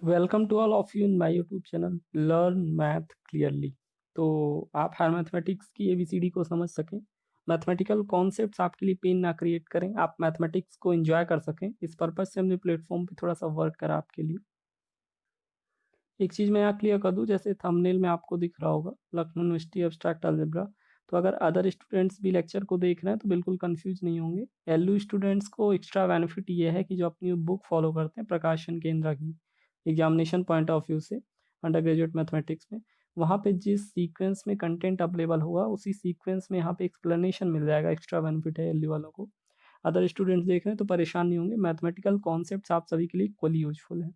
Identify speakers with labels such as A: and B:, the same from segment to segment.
A: Welcome to all of you in my YouTube channel learn math clearly. तो आप हर mathematics की ABCD को समझ सकें, मैथमेटिकल कॉन्सेप्ट्स आपके लिए पेन ना क्रिएट करें, आप मैथमेटिक्स को एंजॉय कर सकें। इस पर्पज से हमने प्लेटफॉर्म पे थोड़ा सा वर्क करा आपके लिए। एक चीज़ मैं यहाँ क्लियर कर दूँ, जैसे थंबनेल में आपको दिख रहा होगा लखनऊ यूनिवर्सिटी एब्स्ट्रैक्ट अलजेब्रा। तो अगर अदर स्टूडेंट्स भी लेक्चर को देख रहे हैं तो बिल्कुल कंफ्यूज नहीं होंगे। एलयू स्टूडेंट्स को एक्स्ट्रा बेनिफिट ये है कि जो अपनी बुक फॉलो करते हैं प्रकाशन केंद्र की एग्जामिनेशन पॉइंट ऑफ व्यू से अंडर ग्रेजुएट मैथमेटिक्स में, वहाँ पे जिस सीक्वेंस में कंटेंट अवेलेबल होगा उसी सीक्वेंस में यहाँ पे एक्सप्लेनेशन मिल जाएगा। एक्स्ट्रा बेनिफिट है एलयू वालों को। अदर स्टूडेंट्स देख रहे हैं तो परेशान नहीं होंगे, मैथमेटिकल कॉन्सेप्ट्स आप सभी के लिए इक्वली यूजफुल है।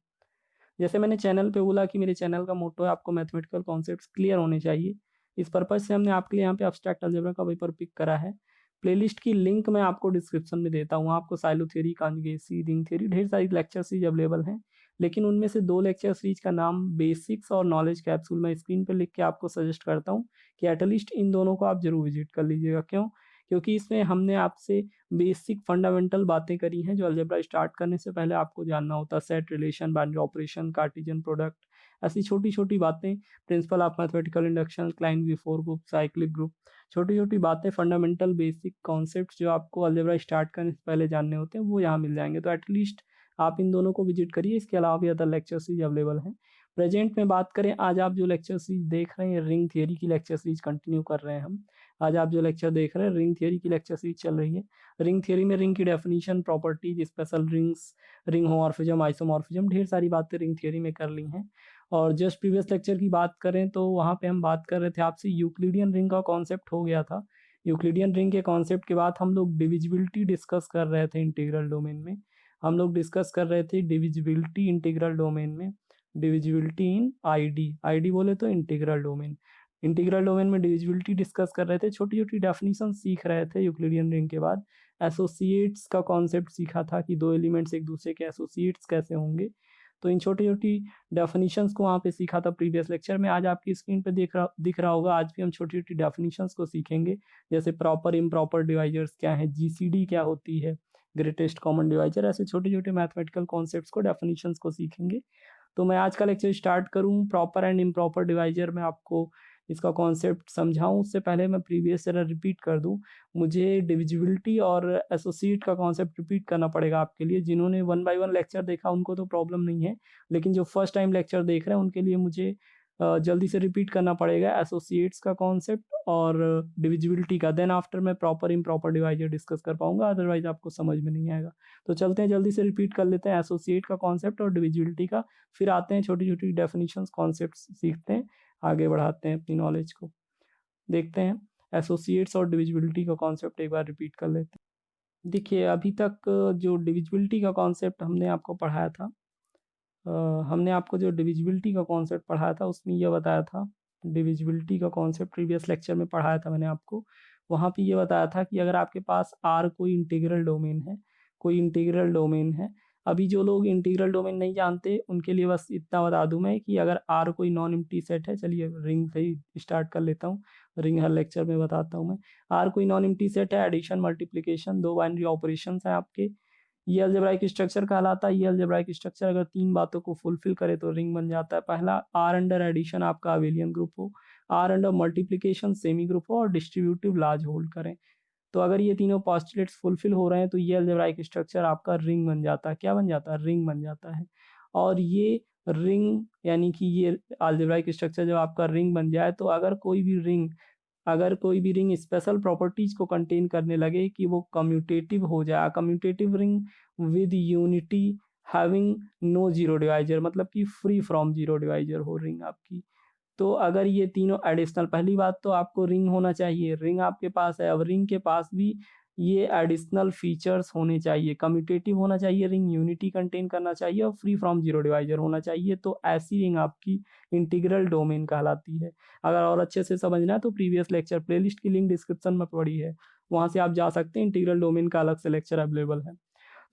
A: जैसे मैंने चैनल पे बोला कि मेरे चैनल का मोटो है आपको मैथमेटिकल कॉन्सेप्ट्स क्लियर होने चाहिए। इस पर्पज से हमने आपके लिए यहाँ पे एब्स्ट्रैक्ट अलजेब्रा का पेपर पिक करा है। प्लेलिस्ट की लिंक मैं आपको डिस्क्रिप्शन में देता हूँ। आपको साइलो थ्योरी, कॉन्जुगेसी, रिंग थ्योरी, ढेर सारी लेक्चर सीरीज अवेलेबल हैं। लेकिन उनमें से 2 लेक्चर सीरीज का नाम बेसिक्स और नॉलेज कैप्सूल मैं स्क्रीन पर लिख के आपको सजेस्ट करता हूँ कि एटलीस्ट इन दोनों को आप जरूर विजिट कर लीजिएगा। क्यों? क्योंकि इसमें हमने आपसे बेसिक फंडामेंटल बातें करी हैं जो अलजेब्रा स्टार्ट करने से पहले आपको जानना होता है। Set, relation, binary operation, Cartesian product, ऐसी छोटी छोटी बातें। Principle of mathematical induction, Klein V4 group, cyclic group, छोटी छोटी बातें, फंडामेंटल बेसिक कॉन्सेप्ट जो आपको अलजेब्रा स्टार्ट करने से पहले जानने होते हैं वो यहाँ मिल जाएंगे। तो एटलीस्ट आप इन दोनों को विजिट करिए। इसके अलावा भी अदर लेक्चर सीरीज अवेलेबल हैं। प्रेजेंट में बात करें, आज आप जो लेक्चर सीरीज देख रहे हैं रिंग थियरी की लेक्चर सीरीज कंटिन्यू कर रहे हैं हम। आज आप जो लेक्चर देख रहे हैं रिंग थियरी की लेक्चर सीरीज चल रही है। रिंग थियरी में रिंग की definition, properties, special rings, ring homomorphism, isomorphism, ढेर सारी बातें रिंग थियरी में कर ली हैं। और जस्ट प्रीवियस लेक्चर की बात करें तो वहाँ पे हम बात कर रहे थे आपसे यूक्लिडियन रिंग का कॉन्सेप्ट हो गया था। यूक्लिडियन रिंग के कॉन्सेप्ट के बाद हम लोग डिविजिबिलिटी डिस्कस कर रहे थे इंटीग्रल डोमेन में। हम लोग डिस्कस कर रहे थे डिविजिबिलिटी इंटीग्रल डोमेन में, डिविजिबिलिटी इन आईडी, आईडी बोले तो इंटीग्रल डोमेन। इंटीग्रल डोमेन में डिविजिबिलिटी डिस्कस कर रहे थे, छोटी छोटी डेफिनेशन सीख रहे थे यूक्लिडियन रिंग के बाद। एसोसिएट्स का कॉन्सेप्ट सीखा था कि 2 एलिमेंट्स एक दूसरे के एसोसिएट्स कैसे होंगे। तो इन छोटी छोटी डेफिनेशंस को वहाँ पे सीखा था प्रीवियस लेक्चर में। आज आपकी स्क्रीन पे दिख रहा होगा, आज भी हम छोटी छोटी डेफिनेशंस को सीखेंगे। जैसे प्रॉपर इम्प्रॉपर डिवाइजर्स क्या है, जीसीडी क्या होती है, ग्रेटेस्ट कॉमन डिवाइजर, ऐसे छोटे छोटे मैथमेटिकल कॉन्सेप्ट्स को, डेफिनेशंस को सीखेंगे। तो मैं आज का लेक्चर स्टार्ट करूँ प्रॉपर एंड इम्प्रॉपर डिवाइजर में आपको इसका कॉन्सेप्ट समझाऊं उससे पहले मैं प्रीवियस जरा रिपीट कर दूं। मुझे डिविजिबिलिटी और एसोसिएट का कॉन्सेप्ट रिपीट करना पड़ेगा आपके लिए। जिन्होंने 1 बाय 1 लेक्चर देखा उनको तो प्रॉब्लम नहीं है, लेकिन जो फर्स्ट टाइम लेक्चर देख रहे हैं उनके लिए मुझे जल्दी से रिपीट करना पड़ेगा एसोसिएट्स का कॉन्सेप्ट और डिविजिबिलिटी का। देन आफ्टर मैं प्रॉपर इम्प्रॉपर डिवाइजर डिस्कस कर पाऊंगा, अदरवाइज आपको समझ में नहीं आएगा। तो चलते हैं, जल्दी से रिपीट कर लेते हैं एसोसिएट का कॉन्सेप्ट और डिविजिबिलिटी का, फिर आते हैं छोटी छोटी डेफिनेशंस कॉन्सेप्ट सीखते हैं, आगे बढ़ाते हैं अपनी नॉलेज को। देखते हैं एसोसिएट्स और डिविजिबिलिटी का कॉन्सेप्ट एक बार रिपीट कर लेते हैं। देखिए अभी तक जो डिविजिबिलिटी का कॉन्सेप्ट हमने आपको पढ़ाया था, हमने आपको जो डिविजिबिलिटी का कॉन्सेप्ट पढ़ाया था उसमें यह बताया था, डिविजिबिलिटी का कॉन्सेप्ट प्रीवियस लेक्चर में पढ़ाया था मैंने आपको। वहाँ पे ये बताया था कि अगर आपके पास आर कोई इंटीग्रल डोमेन है, कोई इंटीग्रल डोमेन है। अभी जो लोग इंटीग्रल डोमेन नहीं जानते उनके लिए बस इतना बता दूं मैं कि अगर आर कोई नॉन एम्प्टी सेट है, चलिए रिंग से ही स्टार्ट कर लेता हूँ, रिंग हर लेक्चर में बताता हूँ मैं। आर कोई नॉन एम्प्टी सेट है, एडिशन, मल्टीप्लीकेशन, 2 बाइनरी ऑपरेशंस हैं आपके, ये अलजेब्राइक स्ट्रक्चर कहलाता है। ये अलजेब्राइक स्ट्रक्चर अगर 3 बातों को फुलफिल करे तो रिंग बन जाता है। पहला, आर अंडर एडिशन आपका अबेलियन ग्रुप हो, R under multiplication semi group हो और डिस्ट्रीब्यूटिव लार्ज होल्ड करें। तो अगर ये तीनों पॉस्टुलेट्स फुलफिल हो रहे हैं तो ये अलजेब्राइक स्ट्रक्चर आपका रिंग बन जाता है। क्या बन जाता है? रिंग बन जाता है। और ये रिंग यानी कि ये अलजेब्राइक स्ट्रक्चर जब आपका रिंग बन जाए तो अगर कोई भी रिंग स्पेशल प्रॉपर्टीज को कंटेन करने लगे कि वो कम्यूटेटिव हो जाए, commutative ring with unity having no zero divisor, मतलब कि फ्री फ्रॉम जीरो डिवाइजर हो रिंग आपकी। तो अगर ये तीनों एडिशनल, पहली बात तो आपको रिंग होना चाहिए, रिंग आपके पास है, अब रिंग के पास भी ये एडिशनल फीचर्स होने चाहिए, कम्यूटेटिव होना चाहिए रिंग, यूनिटी कंटेन करना चाहिए और फ्री फ्रॉम जीरो डिवाइजर होना चाहिए। तो ऐसी रिंग आपकी इंटीग्रल डोमेन कहलाती है। अगर और अच्छे से समझना है तो प्रीवियस लेक्चर प्लेलिस्ट की लिंक डिस्क्रिप्शन में पड़ी है, वहां से आप जा सकते हैं। इंटीग्रल डोमेन का अलग से लेक्चर अवेलेबल है।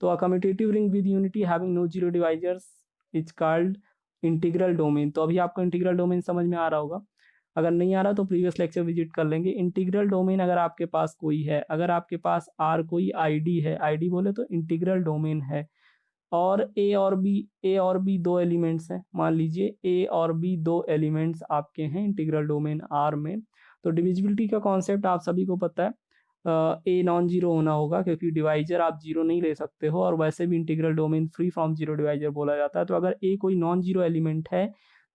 A: तो a commutative ring with unity having no zero divisors is called integral domain. तो अभी आपको इंटीग्रल डोमेन समझ में आ रहा होगा। अगर नहीं आ रहा तो प्रीवियस लेक्चर विजिट कर लेंगे। इंटीग्रल डोमेन अगर आपके पास कोई है, अगर आपके पास आर कोई आईडी है, आईडी बोले तो इंटीग्रल डोमेन है, और ए और बी दो एलिमेंट्स हैं, मान लीजिए ए और बी दो एलिमेंट्स आपके हैं इंटीग्रल डोमेन आर में। तो डिविजिबिलिटी का कॉन्सेप्ट आप सभी को पता है, ए नॉन जीरो होना होगा क्योंकि डिवाइजर आप जीरो नहीं ले सकते हो, और वैसे भी integral domain free from zero divisor बोला जाता है। तो अगर ए कोई नॉन जीरो एलिमेंट है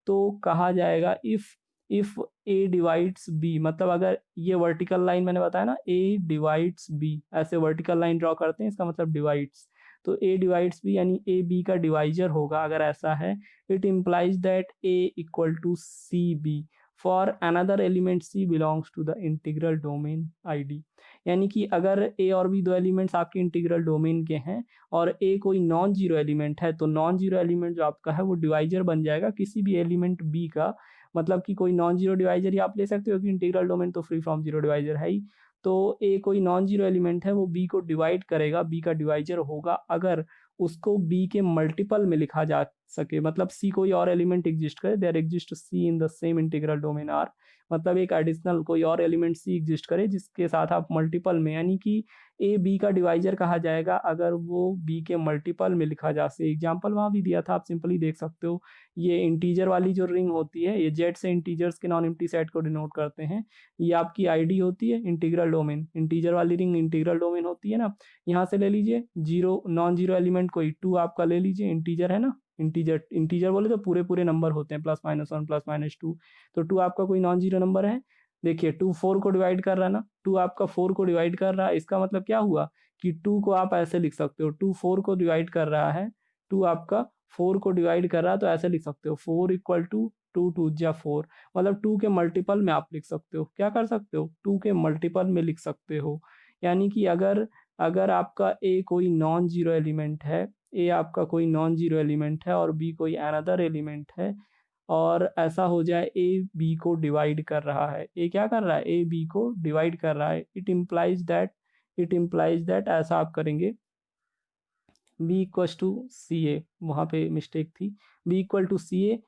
A: तो कहा जाएगा इफ ए डिवाइड्स बी, मतलब अगर ये वर्टिकल लाइन मैंने बताया ना, ए डिवाइड्स बी, ऐसे वर्टिकल लाइन ड्रॉ करते हैं, इसका मतलब डिवाइड्स। तो ए डिवाइड्स बी यानी ए बी का डिवाइजर होगा, अगर ऐसा है it implies that A equal to C B for another element C belongs to the integral domain I D. यानी कि अगर ए और बी दो एलिमेंट्स आपके इंटीग्रल डोमेन के हैं और ए कोई नॉन जीरो एलिमेंट है, तो नॉन जीरो एलिमेंट जो आपका है वो डिवाइजर बन जाएगा किसी भी एलिमेंट बी का। मतलब कि कोई नॉन जीरो डिवाइजर ही आप ले सकते हो कि इंटीग्रल डोमेन तो फ्री फ्रॉम जीरो डिवाइजर है ही। तो ए कोई नॉन जीरो एलिमेंट है, वो बी को डिवाइड करेगा, बी का डिवाइजर होगा अगर उसको बी के मल्टीपल में लिखा जा सके। मतलब सी कोई और एलिमेंट एग्जिस्ट करे, there exist C in the same integral domain R, मतलब एक एडिशनल कोई और एलिमेंट सी एग्जिस्ट करे जिसके साथ आप मल्टीपल में, यानी कि ए बी का डिवाइजर कहा जाएगा अगर वो बी के मल्टीपल में लिखा जा सके। एग्जाम्पल वहाँ भी दिया था, आप सिंपली देख सकते हो। ये इंटीजर वाली जो रिंग होती है, ये जेड से इंटीजर्स के नॉन एम्प्टी सेट को डिनोट करते हैं। ये आपकी आईडी होती है इंटीग्रल डोमेन, इंटीजर वाली रिंग इंटीग्रल डोमेन होती है ना। यहाँ से ले लीजिए जीरो, नॉन जीरो एलिमेंट कोई टू आपका ले लीजिए, इंटीजर है ना, इंटीजर बोले तो पूरे पूरे नंबर होते हैं, +-1 +-2। तो टू आपका कोई नॉन जीरो नंबर है। देखिए टू फोर को डिवाइड कर रहा है ना, टू आपका फोर को डिवाइड कर रहा है, इसका मतलब क्या हुआ कि टू को आप ऐसे लिख सकते हो, टू फोर को डिवाइड कर रहा है, टू आपका फोर को डिवाइड कर रहा है, तो ऐसे लिख सकते हो 4 इक्वल टू 2 2 4, मतलब टू के मल्टीपल में आप लिख सकते हो। क्या कर सकते हो, टू के मल्टीपल में लिख सकते हो। यानी कि अगर अगर आपका ए कोई नॉन जीरो एलिमेंट है, ए आपका कोई नॉन जीरो एलिमेंट है और बी कोई अनदर एलिमेंट है, और ऐसा हो जाए ए बी को डिवाइड कर रहा है, ए क्या कर रहा है, ए बी को डिवाइड कर रहा है, इट इम्प्लाइज दैट ऐसा आप करेंगे B equal to C A, वहाँ पे मिस्टेक थी, B equal to C A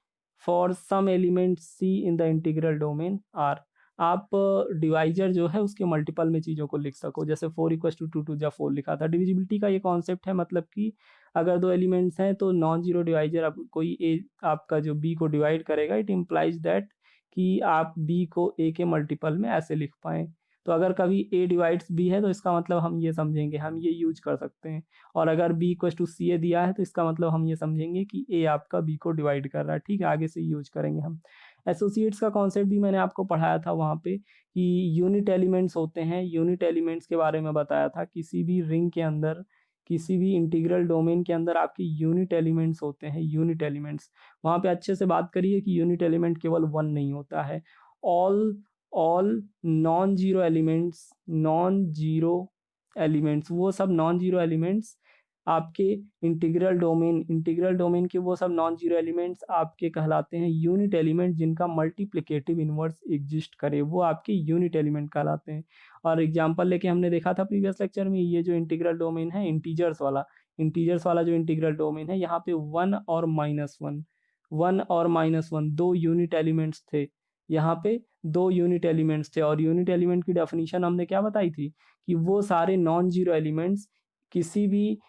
A: for some element C in the integral domain R. आप डिवाइजर जो है उसके मल्टीपल में चीज़ों को लिख सको, जैसे 4 इक्वल टू 2 2 4 लिखा था। डिविजिबिलिटी का ये कॉन्सेप्ट है, मतलब कि अगर दो एलिमेंट्स हैं तो नॉन जीरो डिवाइजर अब कोई ए आपका जो बी को डिवाइड करेगा, इट इम्प्लाइज दैट कि आप बी को ए के मल्टीपल में ऐसे लिख पाएँ। तो अगर कभी ए डिवाइड्स बी है तो इसका मतलब हम ये समझेंगे, हम ये यूज कर सकते हैं। और अगर बी इक्वल टू सी ए दिया है तो इसका मतलब हम ये समझेंगे कि ए आपका बी को डिवाइड कर रहा है। ठीक है, आगे से यूज करेंगे हम। एसोसिएट्स का कॉन्सेप्ट भी मैंने आपको पढ़ाया था वहाँ पे कि यूनिट एलिमेंट्स होते हैं, यूनिट एलिमेंट्स के बारे में बताया था। किसी भी रिंग के अंदर, किसी भी इंटीग्रल डोमेन के अंदर आपके यूनिट एलिमेंट्स होते हैं, यूनिट एलिमेंट्स। वहाँ पे अच्छे से बात करिए कि यूनिट एलिमेंट केवल वन नहीं होता है, all all non zero elements, वो सब नॉन जीरो एलिमेंट्स आपके इंटीग्रल डोमेन के वो सब नॉन जीरो एलिमेंट्स आपके कहलाते हैं यूनिट एलिमेंट, जिनका मल्टीप्लिकेटिव इनवर्स एग्जिस्ट करे, वो आपके यूनिट एलिमेंट कहलाते हैं। और एग्जांपल लेके हमने देखा था प्रीवियस लेक्चर में, ये जो इंटीग्रल डोमेन है इंटीजर्स वाला जो इंटीग्रल डोमेन है, यहाँ पे 1 और -1 दो यूनिट एलिमेंट्स थे, यहाँ पे दो यूनिट एलिमेंट्स थे। और यूनिट एलिमेंट की डेफिनेशन हमने क्या बताई थी कि वो सारे नॉन जीरो एलिमेंट्स, किसी भी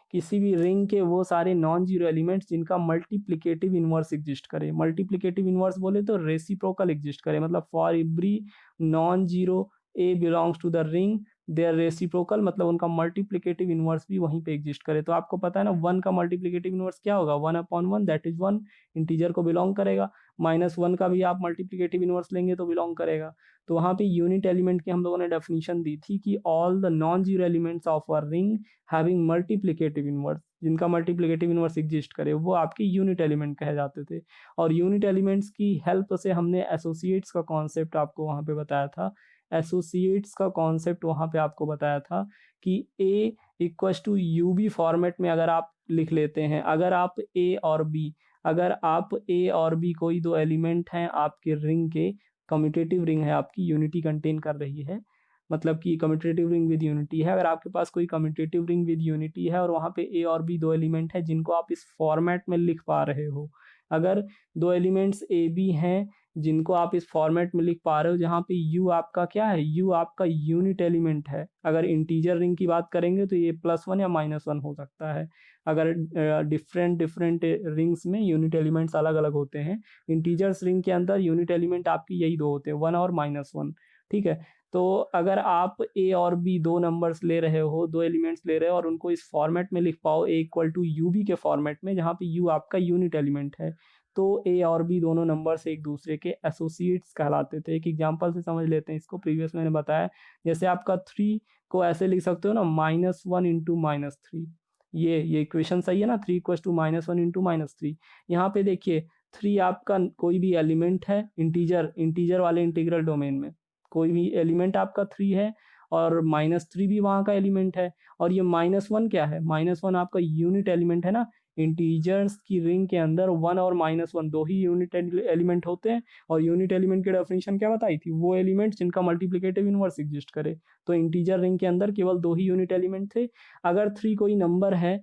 A: रिंग के वो सारे नॉन जीरो एलिमेंट्स जिनका मल्टीप्लिकेटिव इनवर्स एग्जिस्ट करे। मल्टीप्लिकेटिव इनवर्स बोले तो रेसिप्रोकल एग्जिस्ट करे, मतलब for every non zero A belongs to the ring there reciprocal, मतलब उनका मल्टीप्लिकेटिव इनवर्स भी वहीं पे एग्जिस्ट करे। तो आपको पता है ना 1 का मल्टीप्लिकेटिव इनवर्स क्या होगा, 1/1 दैट इज 1, इंटीजर को बिलोंग करेगा। -1 का भी आप मल्टीप्लिकेटिव इनवर्स लेंगे तो बिलोंग करेगा। तो वहाँ पे यूनिट एलिमेंट की हम लोगों ने डेफिनेशन दी थी कि all the non zero elements of a ring having multiplicative inverse, जिनका मल्टीप्लिकेटिव इनवर्स एग्जिस्ट करे, वो आपके यूनिट एलिमेंट कहे जाते थे। और यूनिट एलिमेंट्स की हेल्प से हमने एसोसिएट्स का कॉन्सेप्ट आपको वहाँ पे बताया था। एसोसिएट्स का कॉन्सेप्ट वहाँ पे आपको बताया था कि A equal to U B format में अगर आप लिख लेते हैं, अगर आप ए और बी कोई दो एलिमेंट हैं आपके रिंग के, कम्यूटेटिव रिंग है आपकी, यूनिटी कंटेन कर रही है, मतलब कि कम्यूटेटिव रिंग विद यूनिटी है। अगर आपके पास कोई कम्यूटेटिव रिंग विद यूनिटी है और वहाँ पे ए और बी दो एलिमेंट है जिनको आप इस फॉर्मेट में लिख पा रहे हो, अगर दो एलिमेंट्स ए बी हैं जिनको आप इस फॉर्मेट में लिख पा रहे हो जहाँ पे यू आपका क्या है, यू आपका यूनिट एलिमेंट है। अगर इंटीजर रिंग की बात करेंगे तो ये +1 या -1 हो सकता है। अगर डिफरेंट डिफरेंट रिंग्स में यूनिट एलिमेंट्स अलग अलग होते हैं, इंटीजर्स रिंग के अंदर यूनिट एलिमेंट आपकी यही दो होते हैं, 1 और -1। ठीक है, तो अगर आप ए और बी दो नंबर्स ले रहे हो, दो एलिमेंट्स ले रहे हो और उनको इस फॉर्मेट में लिख पाओ A equal to U B के फॉर्मेट में, जहाँ पे यू आपका यूनिट एलिमेंट है, तो ए और बी दोनों नंबर्स एक दूसरे के एसोसिएट्स कहलाते थे। एक एग्जांपल से समझ लेते हैं इसको, प्रीवियस मैंने बताया, जैसे आपका 3 को ऐसे लिख सकते हो ना, -1 इंटू -3। ये इक्वेशन सही है ना, 3 इक्वल्स टू -1 इंटू -3। यहाँ पे देखिए 3 आपका कोई भी एलिमेंट है इंटीजर वाले इंटीग्रल डोमेन में, कोई भी एलिमेंट आपका 3 है और -3 भी वहाँ का एलिमेंट है। और ये -1 क्या है, -1 आपका यूनिट एलिमेंट है ना। इंटीजर्स की रिंग के अंदर 1 और -1 दो ही यूनिट एलिमेंट होते हैं। और यूनिट एलिमेंट की डेफिनेशन क्या बताई थी, वो एलिमेंट जिनका मल्टीप्लिकेटिव इनवर्स एग्जिस्ट करे। तो इंटीजर रिंग के अंदर केवल दो ही यूनिट एलिमेंट थे। अगर 3 कोई नंबर है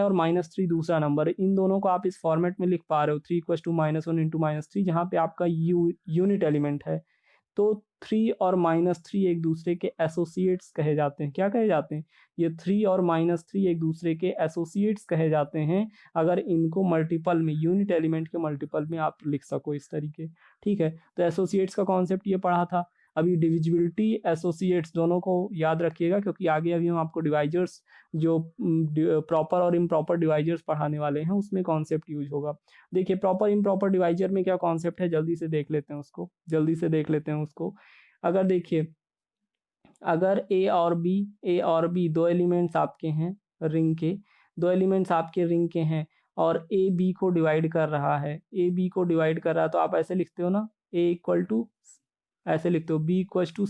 A: और -3 दूसरा नंबर है, इन दोनों को आप इस फॉर्मेट में लिख पा रहे हो, 3 इक्वल्स टू -1 इंटू -3, जहाँ पे आपका यूनिट एलिमेंट है। तो 3 और -3 एक दूसरे के एसोसिएट्स कहे जाते हैं। क्या कहे जाते हैं, ये 3 और -3 एक दूसरे के एसोसिएट्स कहे जाते हैं, अगर इनको मल्टीपल में, यूनिट एलिमेंट के मल्टीपल में आप लिख सको इस तरीके। ठीक है, तो एसोसिएट्स का कॉन्सेप्ट ये पढ़ा था। अभी डिविजिबिलिटी, एसोसिएट्स दोनों को याद रखिएगा, क्योंकि आगे अभी हम आपको डिवाइजर्स, जो प्रॉपर और इम्प्रॉपर डिवाइजर्स पढ़ाने वाले हैं, उसमें कॉन्सेप्ट यूज होगा। देखिए प्रॉपर इम्प्रॉपर डिवाइजर में क्या कॉन्सेप्ट है, जल्दी से देख लेते हैं उसको। अगर देखिए, अगर ए और बी दो एलिमेंट्स आपके हैं रिंग के, और ए बी को डिवाइड कर रहा है, तो आप ऐसे लिखते हो ना, ए इक्वल टू, ऐसे लिखते हो बी इक्वल टू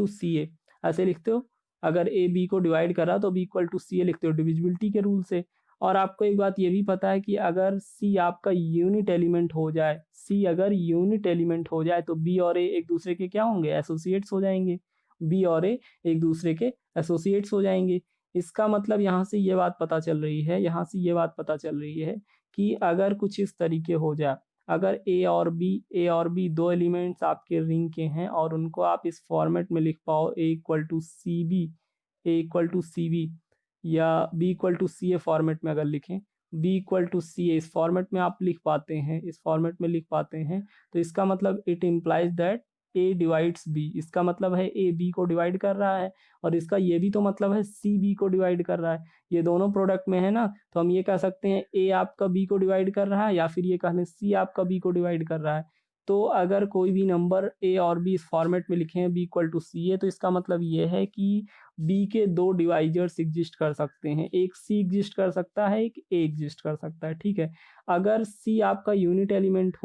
A: सी ए, ऐसे लिखते हो। अगर ए बी को डिवाइड कर रहा तो बी इक्वल टू सी ए लिखते हो डिविजिबिलिटी के रूल से। और आपको एक बात ये भी पता है कि अगर सी आपका यूनिट एलिमेंट हो जाए, तो बी और ए एक दूसरे के क्या होंगे, एसोसिएट्स हो जाएंगे। इसका मतलब यहाँ से ये बात पता चल रही है कि अगर कुछ इस तरीके हो जाए, अगर ए और बी दो एलिमेंट्स आपके रिंग के हैं और उनको आप इस फॉर्मेट में लिख पाओ, A equal to C B या B equal to C A format में अगर लिखें, B equal to C A इस फॉर्मेट में आप लिख पाते हैं, तो इसका मतलब it implies that A divides B. इसका मतलब है ए बी को डिवाइड कर रहा है, और इसका ये भी तो मतलब है सी बी को डिवाइड कर रहा है। ये दोनों प्रोडक्ट में है ना, तो हम ये कह सकते हैं ए आपका बी को डिवाइड कर रहा है, या फिर ये कह लें सी आपका बी को डिवाइड कर रहा है। तो अगर कोई भी नंबर ए और बी इस फॉर्मेट में लिखे हैं बी इक्वल टू सी ए, तो इसका मतलब ये है कि बी के दो डिवाइजर्स एग्जिस्ट कर सकते हैं, एक सी एग्जिस्ट कर सकता है, एक ए एग्जिस्ट कर सकता है। ठीक है, अगर सी आपका यूनिट एलिमेंट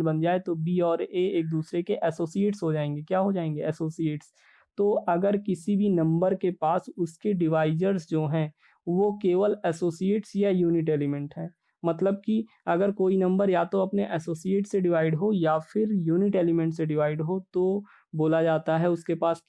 A: बन जाए, तो बी और ए एक दूसरे के एसोसिएट्स हो जाएंगे। क्या हो जाएंगे, एसोसिएट्स। तो अगर किसी भी नंबर के पास उसके डिवाइजर्स जो हैं वो केवल एसोसिएट्स या यूनिट एलिमेंट हैं, मतलब कि अगर कोई नंबर या तो अपने एसोसिएट से डिवाइड हो या फिर यूनिट एलिमेंट से डिवाइड हो, तो बोला जाता है उसके पास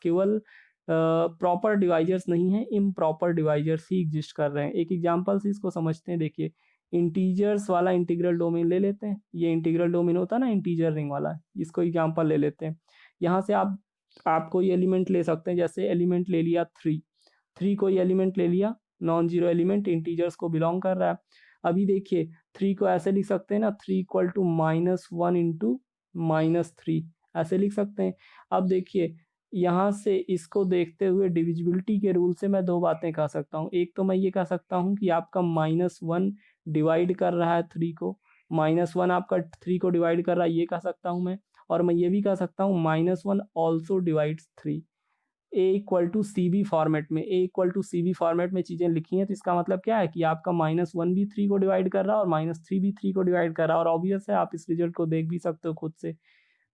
A: केवल प्रॉपर डिवाइजर्स नहीं है, इम्प्रॉपर डिवाइजर्स ही एग्जिस्ट कर रहे हैं। एक एग्जांपल से इसको समझते हैं। देखिए, इंटीजर्स वाला इंटीग्रल डोमेन ले लेते हैं, ये इंटीग्रल डोमेन होता है ना इंटीजर रिंग वाला, इसको एग्जांपल ले लेते हैं। यहाँ से आप कोई एलिमेंट ले सकते हैं, जैसे एलिमेंट ले लिया 3 कोई एलिमेंट ले लिया, नॉन जीरो एलिमेंट, इंटीजर्स को बिलोंग कर रहा है। अभी देखिए 3 को ऐसे लिख सकते हैं ना, 3 इक्वल टू -1 इंटू -3, ऐसे लिख सकते हैं। अब देखिए यहाँ से इसको देखते हुए डिविजिबिलिटी के रूल से मैं दो बातें कह सकता हूँ। एक तो मैं ये कह सकता हूँ कि आपका -1 डिवाइड कर रहा है 3 को, -1 आपका 3 को डिवाइड कर रहा है, ये कह सकता हूँ मैं। और मैं ये भी कह सकता हूँ -1 also divides 3। A equal to C B format में चीज़ें लिखी हैं, तो इसका मतलब क्या है कि आपका -1 भी 3 को डिवाइड कर रहा है और -3 भी 3 को डिवाइड कर रहा है। और ऑब्वियस है, आप इस रिजल्ट को देख भी सकते हो खुद से।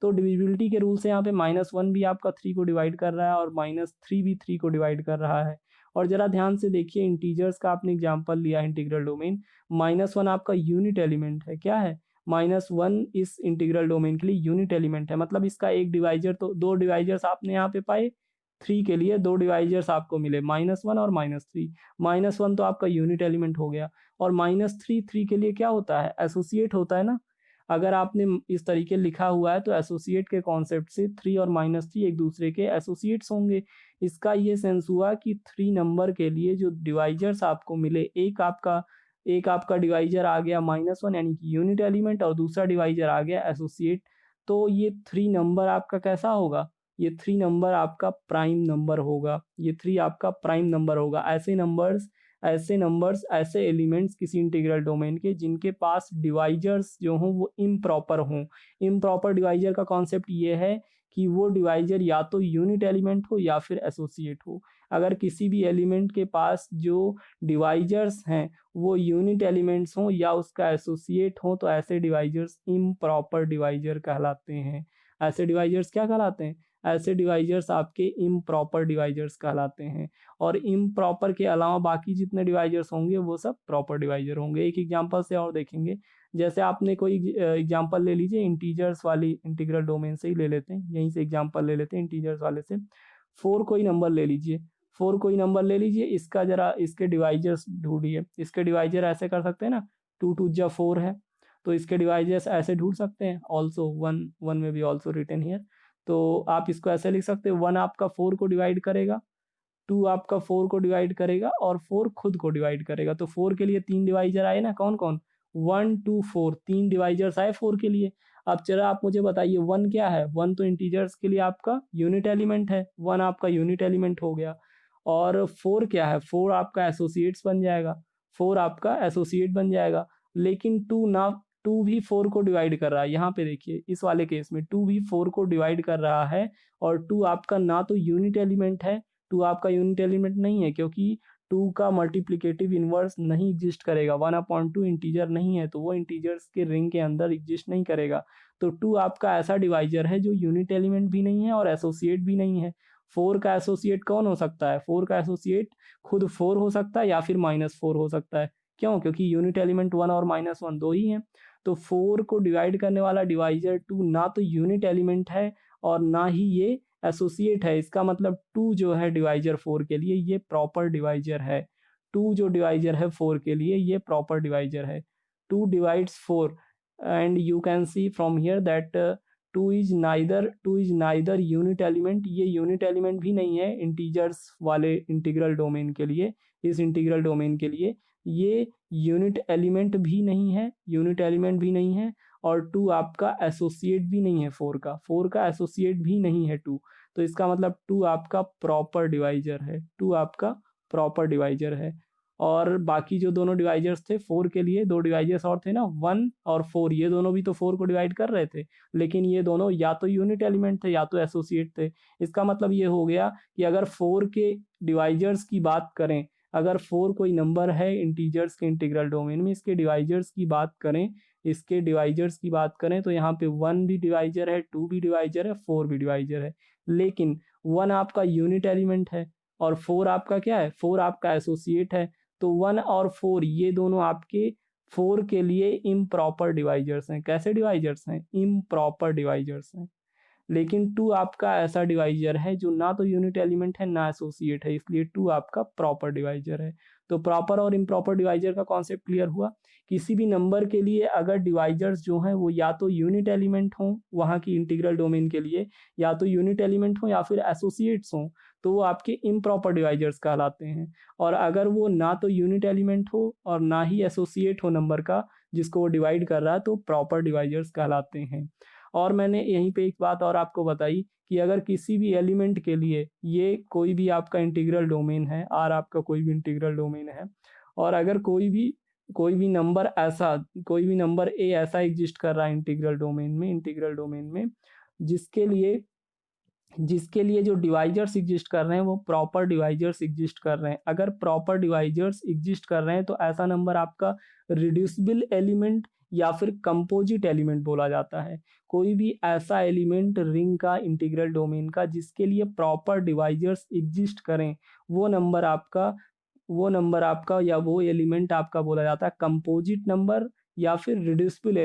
A: तो डिविजिबिलिटी के रूल से यहाँ पे -1 भी आपका 3 को डिवाइड कर रहा है और -3 भी 3 को डिवाइड कर रहा है। और जरा ध्यान से देखिए, इंटीजर्स का आपने एग्जांपल लिया है इंटीग्रल डोमेन, -1 आपका यूनिट एलिमेंट है। क्या है, -1 इस इंटीग्रल डोमेन के लिए यूनिट एलिमेंट है, मतलब इसका एक डिवाइजर, तो दो डिवाइजर्स आपने यहाँ पे पाए, 3 के लिए 2 डिवाइजर्स आपको मिले, -1 और -3। -1 तो आपका यूनिट एलिमेंट हो गया और -3 3 के लिए क्या होता है? एसोसिएट होता है ना। अगर आपने इस तरीके लिखा हुआ है तो एसोसिएट के कॉन्सेप्ट से 3 और -3 एक दूसरे के एसोसिएट्स होंगे। इसका ये सेंस हुआ कि 3 नंबर के लिए जो डिवाइजर्स आपको मिले, एक आपका डिवाइजर आ गया -1 यानी कि यूनिट एलिमेंट और दूसरा डिवाइजर आ गया एसोसिएट। तो ये 3 नंबर आपका कैसा होगा? ये 3 नंबर आपका प्राइम नंबर होगा। ये 3 आपका प्राइम नंबर होगा। ऐसे नंबर्स, ऐसे एलिमेंट्स किसी इंटीग्रल डोमेन के जिनके पास डिवाइजर्स जो हों वो इम्प्रॉपर हों। इम्प्रॉपर डिवाइजर का कॉन्सेप्ट ये है कि वो डिवाइजर या तो यूनिट एलिमेंट हो या फिर एसोसिएट हो। अगर किसी भी एलिमेंट के पास जो डिवाइजर्स हैं वो यूनिट एलिमेंट्स हों या उसका एसोसिएट हो तो ऐसे डिवाइजर्स इम्प्रॉपर डिवाइजर कहलाते हैं। ऐसे डिवाइजर्स क्या कहलाते हैं? ऐसे डिवाइजर्स आपके इम्प्रॉपर डिवाइजर्स कहलाते हैं। और इम्प्रॉपर के अलावा बाकी जितने डिवाइजर्स होंगे वो सब प्रॉपर डिवाइजर होंगे। एक एग्जांपल से और देखेंगे, जैसे आपने कोई एग्जांपल ले लीजिए इंटीजर्स वाली, इंटीग्रल डोमेन से ही ले लेते हैं, यहीं से एग्जांपल ले लेते हैं इंटीजर्स वाले से। 4 कोई नंबर ले लीजिए, 4 कोई नंबर ले लीजिए, इसका जरा इसके डिवाइजर्स ढूंढिए। इसके डिवाइजर ऐसे कर सकते हैं ना, 2 2 जा 4 है तो इसके डिवाइजर्स ऐसे ढूंढ सकते हैं। ऑल्सो 1 में भी ऑल्सो रिटन हियर, तो आप इसको ऐसे लिख सकते हो, 1 आपका 4 को डिवाइड करेगा, 2 आपका 4 को डिवाइड करेगा और 4 खुद को डिवाइड करेगा। तो 4 के लिए 3 डिवाइजर आए ना, कौन कौन? 1 2 4, 3 डिवाइजर्स आए 4 के लिए। अब जरा आप मुझे बताइए 1 क्या है? 1 तो इंटीजर्स के लिए आपका यूनिट एलिमेंट है, 1 आपका यूनिट एलिमेंट हो गया। और 4 क्या है? 4 आपका एसोसिएट्स बन जाएगा, 4 आपका एसोसिएट बन जाएगा। लेकिन 2 भी 4 को डिवाइड कर रहा है। यहाँ पे देखिए इस वाले केस में 2 भी 4 को डिवाइड कर रहा है और 2 आपका ना तो यूनिट एलिमेंट है, 2 आपका यूनिट एलिमेंट नहीं है क्योंकि 2 का मल्टीप्लिकेटिव इन्वर्स नहीं एग्जिस्ट करेगा। 1/2 इंटीजर नहीं है तो वो इंटीजर्स के रिंग के अंदर एग्जिस्ट नहीं करेगा। तो 2 आपका ऐसा डिवाइजर है जो यूनिट एलिमेंट भी नहीं है और एसोसिएट भी नहीं है। 4 का एसोसिएट कौन हो सकता है? 4 का एसोसिएट खुद 4 हो सकता है या फिर -4 हो सकता है। क्यों? क्योंकि यूनिट एलिमेंट 1 और -1 दो ही हैं। तो 4 को डिवाइड करने वाला डिवाइजर 2 ना तो यूनिट एलिमेंट है और ना ही ये एसोसिएट है। इसका मतलब 2 जो है डिवाइजर 4 के लिए ये प्रॉपर डिवाइजर है। 2 जो डिवाइजर है 4 के लिए ये प्रॉपर डिवाइजर है। 2 divides 4 and you can see from here that 2 is neither unit element. ये यूनिट एलिमेंट भी नहीं है इंटीजर्स वाले इंटीग्रल डोमेन के लिए। इस इंटीग्रल डोमेन के लिए ये यूनिट एलिमेंट भी नहीं है, यूनिट एलिमेंट भी नहीं है और 2 आपका एसोसिएट भी नहीं है। 4 का एसोसिएट भी नहीं है 2। तो इसका मतलब 2 आपका प्रॉपर डिवाइजर है, 2 आपका प्रॉपर डिवाइजर है। और बाकी जो दोनों डिवाइजर्स थे 4 के लिए, 2 डिवाइजर्स और थे ना, 1 और 4, ये दोनों भी तो 4 को डिवाइड कर रहे थे, लेकिन ये दोनों या तो यूनिट एलिमेंट थे या तो एसोसिएट थे। इसका मतलब ये हो गया कि अगर 4 के डिवाइजर्स की बात करें, अगर 4 कोई नंबर है इंटीजर्स के इंटीग्रल डोमेन में, इसके डिवाइजर्स की बात करें, इसके डिवाइजर्स की बात करें तो यहाँ पे 1 भी डिवाइजर है, 2 भी डिवाइजर है, 4 भी डिवाइजर है। लेकिन 1 आपका यूनिट एलिमेंट है और 4 आपका क्या है? 4 आपका एसोसिएट है। तो 1 और 4 ये दोनों आपके 4 के लिए इम्प्रॉपर डिवाइजर्स हैं। कैसे डिवाइजर्स हैं? इम्प्रॉपर डिवाइजर्स हैं। लेकिन 2 आपका ऐसा डिवाइजर है जो ना तो यूनिट एलिमेंट है ना एसोसिएट है, इसलिए 2 आपका प्रॉपर डिवाइजर है। तो प्रॉपर और इम्प्रॉपर डिवाइजर का कॉन्सेप्ट क्लियर हुआ। किसी भी नंबर के लिए अगर डिवाइजर्स जो हैं वो या तो यूनिट एलिमेंट हों वहाँ की इंटीग्रल डोमेन के लिए, या तो यूनिट एलिमेंट हों या फिर एसोसिएट्स हों, तो वो आपके इम्प्रॉपर डिवाइजर्स कहलाते हैं। और अगर वो ना तो यूनिट एलिमेंट हो और ना ही एसोसिएट हो नंबर का जिसको वो डिवाइड कर रहा है, तो प्रॉपर डिवाइजर्स कहलाते हैं। और मैंने यहीं पे एक बात और आपको बताई कि अगर किसी भी एलिमेंट के लिए, ये कोई भी आपका इंटीग्रल डोमेन है, आर आपका कोई भी इंटीग्रल डोमेन है, और अगर कोई भी नंबर ऐसा, कोई भी नंबर ए ऐसा एग्जिस्ट कर रहा है इंटीग्रल डोमेन में जिसके लिए जो डिवाइजर्स एग्जिस्ट कर रहे हैं वो प्रॉपर डिवाइजर्स एग्जिस्ट कर रहे हैं। अगर प्रॉपर डिवाइजर्स एग्जिस्ट कर रहे हैं तो ऐसा नंबर आपका रिड्यूसिबल एलिमेंट या फिर कंपोजिट एलिमेंट बोला जाता है। कोई भी ऐसा एलिमेंट रिंग का, इंटीग्रल डोमेन का, जिसके लिए प्रॉपर डिवाइजर्स एग्जिस्ट करें, वो नंबर आपका या वो एलिमेंट आपका बोला जाता है कंपोजिट नंबर या फिर रिड्यूसिबल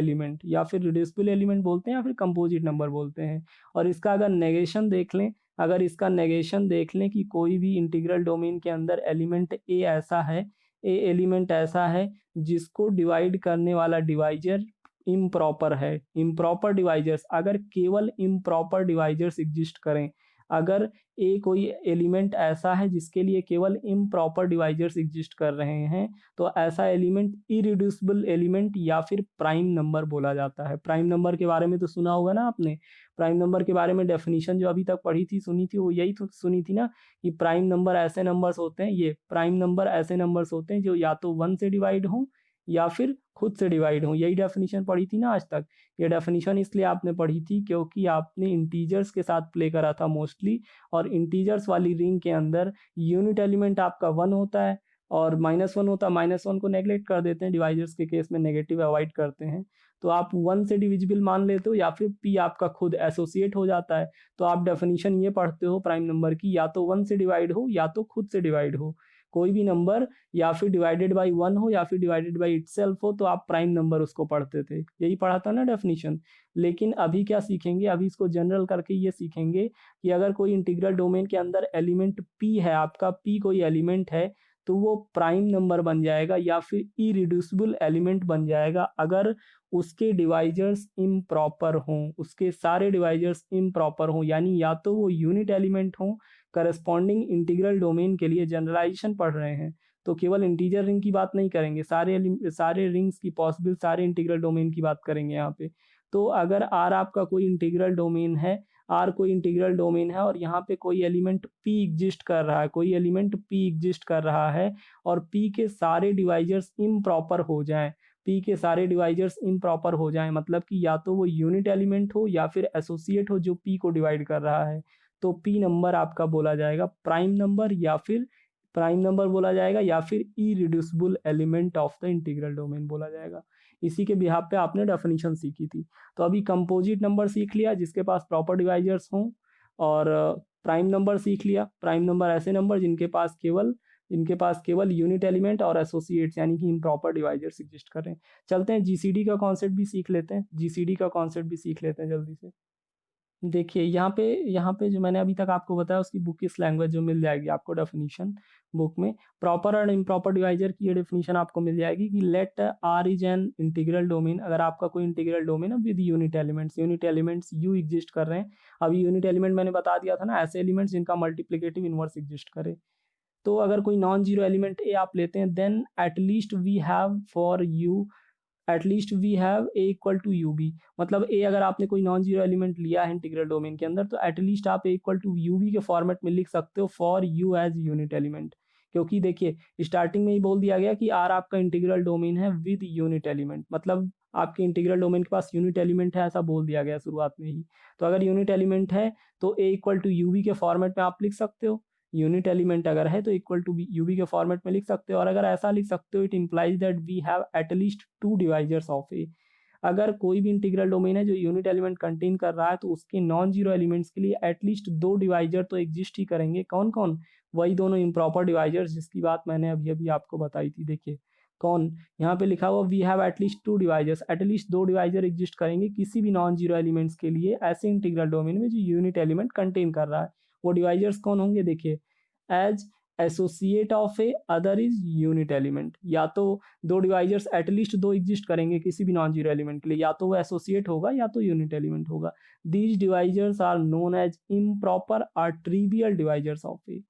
A: एलिमेंट बोलते हैं या फिर कंपोजिट नंबर बोलते हैं। और इसका अगर नेगेशन देख लें अगर इसका नेगेशन देख लें कि कोई भी इंटीग्रल डोमेन के अंदर एलिमेंट ए एलिमेंट ऐसा है जिसको डिवाइड करने वाला डिवाइजर इम्प्रॉपर है। इम्प्रॉपर डिवाइजर्स, अगर केवल इम्प्रॉपर डिवाइजर्स एग्जिस्ट करें, अगर ए कोई एलिमेंट ऐसा है जिसके लिए केवल इम्प्रॉपर डिवाइजर्स एग्जिस्ट कर रहे हैं, तो ऐसा एलिमेंट इरिड्यूसिबल एलिमेंट या फिर प्राइम नंबर बोला जाता है। प्राइम नंबर के बारे में तो सुना होगा ना आपने। प्राइम नंबर के बारे में डेफिनेशन जो अभी तक पढ़ी थी, सुनी थी, वो यही तो सुनी थी ना कि प्राइम नंबर ऐसे नंबर्स होते हैं, ये प्राइम नंबर ऐसे नंबर्स होते हैं जो या तो 1 से डिवाइड हों या फिर खुद से डिवाइड हों। यही डेफिनेशन पढ़ी थी ना आज तक। ये डेफिनेशन इसलिए आपने पढ़ी थी क्योंकि आपने इंटीजर्स के साथ प्ले करा था मोस्टली, और इंटीजर्स वाली रिंग के अंदर यूनिट एलिमेंट आपका 1 होता है और -1 होता है। -1 को नेगलेक्ट कर देते हैं, डिवाइजर्स के केस में नेगेटिव अवॉइड करते हैं। तो आप 1 से डिविजिबल मान लेते हो या फिर p आपका खुद एसोसिएट हो जाता है। तो आप डेफिनेशन ये पढ़ते हो प्राइम नंबर की, या तो 1 से डिवाइड हो या तो खुद से डिवाइड हो। कोई भी नंबर या फिर डिवाइडेड बाई 1 हो या फिर डिवाइडेड बाई इटसेल्फ हो, तो आप प्राइम नंबर उसको पढ़ते थे। यही पढ़ा था ना डेफिनेशन। लेकिन अभी क्या सीखेंगे, अभी इसको जनरल करके ये सीखेंगे कि अगर कोई इंटीग्रल डोमेन के अंदर एलिमेंट p है, आपका p कोई एलिमेंट है, तो वो प्राइम नंबर बन जाएगा या फिर इरिड्यूसिबल एलिमेंट बन जाएगा अगर उसके डिवाइजर्स इम्प्रॉपर हों, उसके सारे डिवाइजर्स इम्प्रॉपर हों, यानी या तो वो यूनिट एलिमेंट हों। करस्पॉन्डिंग इंटीग्रल डोमेन के लिए जनरलाइजेशन पढ़ रहे हैं, तो केवल इंटीजर रिंग की बात नहीं करेंगे, सारे रिंग्स की पॉसिबल सारे इंटीग्रल डोमेन की बात करेंगे यहाँ पे। तो अगर R आपका कोई इंटीग्रल डोमेन है, R कोई इंटीग्रल डोमेन है और यहाँ पे कोई एलिमेंट P एग्जिस्ट कर रहा है, कोई एलिमेंट P एग्जिस्ट कर रहा है और P के सारे डिवाइजर्स इम्प्रॉपर हो जाएं, P के सारे डिवाइजर्स इम्प्रॉपर हो जाएं, मतलब कि या तो वो यूनिट एलिमेंट हो या फिर एसोसिएट हो जो P को डिवाइड कर रहा है, तो P नंबर आपका बोला जाएगा प्राइम नंबर, या फिर प्राइम नंबर बोला जाएगा या फिर irreducible element of the integral domain बोला जाएगा। इसी के बिहाफ पे आपने डेफिनेशन सीखी थी। तो अभी कंपोजिट नंबर सीख लिया जिसके पास प्रॉपर डिवाइजर्स हों, और प्राइम नंबर सीख लिया। प्राइम नंबर ऐसे नंबर जिनके पास केवल यूनिट एलिमेंट और एसोसिएट्स यानी कि इम्प्रॉपर डिवाइजर्स एग्जिस्ट कर रहे हैं। चलते हैं जीसीडी का कॉन्सेप्ट भी सीख लेते हैं, जल्दी से। देखिए यहाँ पे जो मैंने अभी तक आपको बताया उसकी बुक किस लैंग्वेज जो मिल जाएगी आपको डेफिनेशन बुक में। प्रॉपर और इम्प्रॉपर डिवाइजर की ये डेफिनेशन आपको मिल जाएगी कि let R is an integral domain. अगर आपका कोई इंटीग्रल डोमेन है with unit elements U exist कर रहे हैं। अभी यूनिट एलिमेंट मैंने बता दिया था ना, ऐसे एलिमेंट्स जिनका मल्टीप्लिकेटिव इनवर्स एग्जिस्ट करे। तो अगर कोई नॉन जीरो एलिमेंट ए आप लेते हैं, then at least we have A equal to U B. मतलब ए अगर आपने कोई नॉन जीरो एलिमेंट लिया है इंटीग्रल डोमेन के अंदर, तो एटलीस्ट आप A equal to U B के फॉर्मेट में लिख सकते हो for U as unit element. क्योंकि देखिए स्टार्टिंग में ही बोल दिया गया कि आर आपका इंटीग्रल डोमेन है विद यूनिट एलिमेंट, मतलब आपके इंटीग्रल डोमेन के पास यूनिट एलिमेंट है, ऐसा बोल दिया गया शुरुआत में ही। तो अगर यूनिट एलिमेंट है तो ए इक्वल टू यू बी के फॉर्मेट में आप लिख सकते हो। यूनिट एलिमेंट अगर है तो इक्वल टू यूबी के फॉर्मेट में लिख सकते हो। और अगर ऐसा लिख सकते हो, it implies that we have at least 2 divisors of A. अगर कोई भी इंटीग्रल डोमेन है जो यूनिट एलिमेंट कंटेन कर रहा है, तो उसके नॉन जीरो एलिमेंट्स के लिए एटलीस्ट 2 डिवाइजर तो एग्जिस्ट ही करेंगे। कौन कौन? वही दोनों इम्प्रॉपर डिवाइजर्स जिसकी बात मैंने अभी अभी आपको बताई थी। देखिए कौन, यहाँ पे लिखा हुआ we have at least 2 divisors, at least 2 divisor exist करेंगे किसी भी नॉन जीरो एलिमेंट्स के लिए ऐसे इंटीग्रल डोमेन में जो यूनिट एलिमेंट कंटेन कर रहा है। वो डिवाइजर्स कौन होंगे? देखिए as associate of A, other is unit element. या तो 2 डिवाइजर्स एटलीस्ट 2 एग्जिस्ट करेंगे किसी भी नॉन जीरो एलिमेंट के लिए, या तो वो एसोसिएट होगा या तो यूनिट एलिमेंट होगा। These divisors are known as improper और ट्रिवियल डिवाइजर्स ऑफ ए,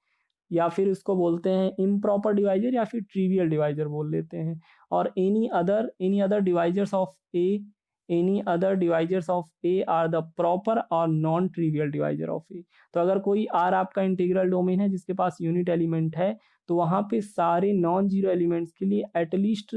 A: या फिर इसको बोलते हैं इम्प्रॉपर डिवाइजर या फिर ट्रिवियल डिवाइजर बोल लेते हैं। और any other divisors of A R the proper और नॉन ट्रिवियल डिवाइजर ऑफ ए। तो अगर कोई आर आपका इंटीग्रल डोमेन है जिसके पास यूनिट एलिमेंट है, तो वहां पे सारे नॉन जीरो एलिमेंट्स के लिए एटलीस्ट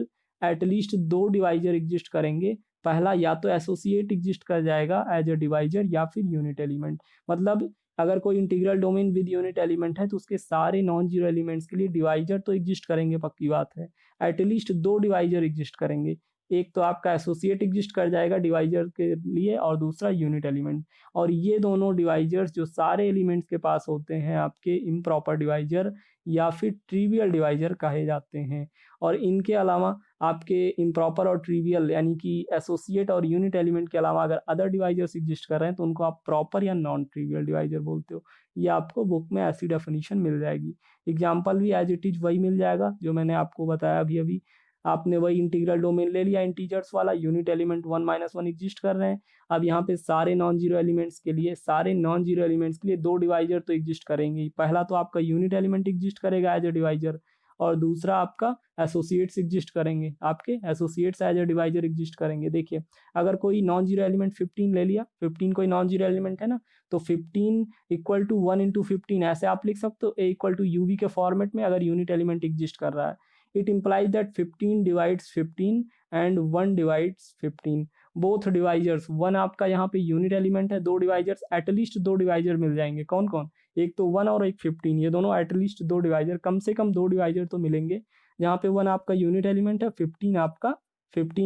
A: 2 डिवाइजर एग्जिस्ट करेंगे। पहला या तो एसोसिएट एग्जिस्ट कर जाएगा एज अ डिवाइजर या फिर यूनिट एलिमेंट। मतलब अगर कोई integral domain with unit element है तो उसके सारे नॉन जीरो एलिमेंट्स के लिए डिवाइजर तो एग्जिस्ट करेंगे, पक्की बात है। एटलीस्ट 2 डिवाइजर एग्जिस्ट करेंगे। एक तो आपका एसोसिएट एग्जिस्ट कर जाएगा डिवाइजर के लिए और दूसरा यूनिट एलिमेंट। और ये दोनों डिवाइजर्स जो सारे एलिमेंट्स के पास होते हैं आपके इम्प्रॉपर डिवाइजर या फिर ट्रिवियल डिवाइजर कहे जाते हैं। और इनके अलावा आपके इम्प्रॉपर और ट्रिवियल यानी कि एसोसिएट और यूनिट एलिमेंट के अलावा अगर अदर डिवाइजर्स एग्जिस्ट कर रहे हैं तो उनको आप प्रॉपर या नॉन ट्रिवियल डिवाइजर बोलते हो। ये आपको बुक में ऐसी डेफिनेशन मिल जाएगी। एग्जाम्पल भी एज इट इज वही मिल जाएगा जो मैंने आपको बताया अभी अभी। आपने वही इंटीग्रल डोमेन ले लिया इंटीजर्स वाला, यूनिट एलिमेंट 1 - 1 एग्जिस्ट कर रहे हैं। अब यहाँ पे सारे नॉन जीरो एलिमेंट्स के लिए दो डिवाइजर तो एग्जिस्ट करेंगे ही। पहला तो आपका यूनिट एलिमेंट एग्जिस्ट करेगा एज ए डिवाइजर और दूसरा आपका एसोसिएट्स एग्जिस्ट करेंगे, आपके associates as a divisor exist करेंगे। देखिए अगर कोई नॉन जीरो एलिमेंट 15 ले लिया, 15 कोई नॉन जीरो एलिमेंट है ना, तो 15 इक्वल टू 1 × 15 ऐसे आप लिख सकते हो, ए इक्वल टू यूवी के फॉर्मेट में अगर यूनिट एलिमेंट एग्जिस्ट कर रहा है। It implies that 15 divides 15 and 1 divides 15। Both divisors, 1 आपका यहाँ पे यूनिट एलिमेंट है, दो डिवाइजर्स, एटलीस्ट दो डिवाइजर मिल जाएंगे। कौन कौन? एक तो 1 और एक 15, ये दोनों एटलीस्ट दो डिवाइजर, कम से कम दो डिवाइजर तो मिलेंगे। जहाँ पे 1 आपका यूनिट एलिमेंट है, 15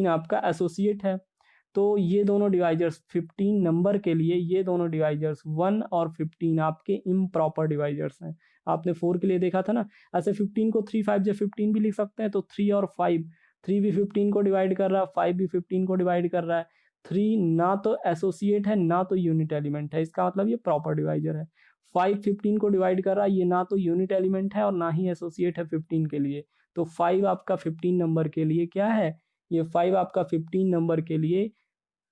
A: आपका एसोसिएट है। तो ये दोनों डिवाइजर्स 15 नंबर के लिए, ये दोनों डिवाइजर्स 1 और 15 आपके इम्प्रॉपर डिवाइजर्स हैं। आपने 4 के लिए देखा था ना, ऐसे 15 को 3 5 15 भी लिख सकते हैं। तो 3 और 5, 3 भी 15 को डिवाइड कर रहा है, 5 भी 15 को डिवाइड कर रहा है। 3 ना तो एसोसिएट है ना तो यूनिट एलिमेंट है, इसका मतलब ये प्रॉपर डिवाइजर है। 5 15 को डिवाइड कर रहा है, ये ना तो यूनिट एलिमेंट है और ना ही एसोसिएट है 15 के लिए। तो 5 आपका 15 नंबर के लिए क्या है? ये 5 आपका 15 नंबर के लिए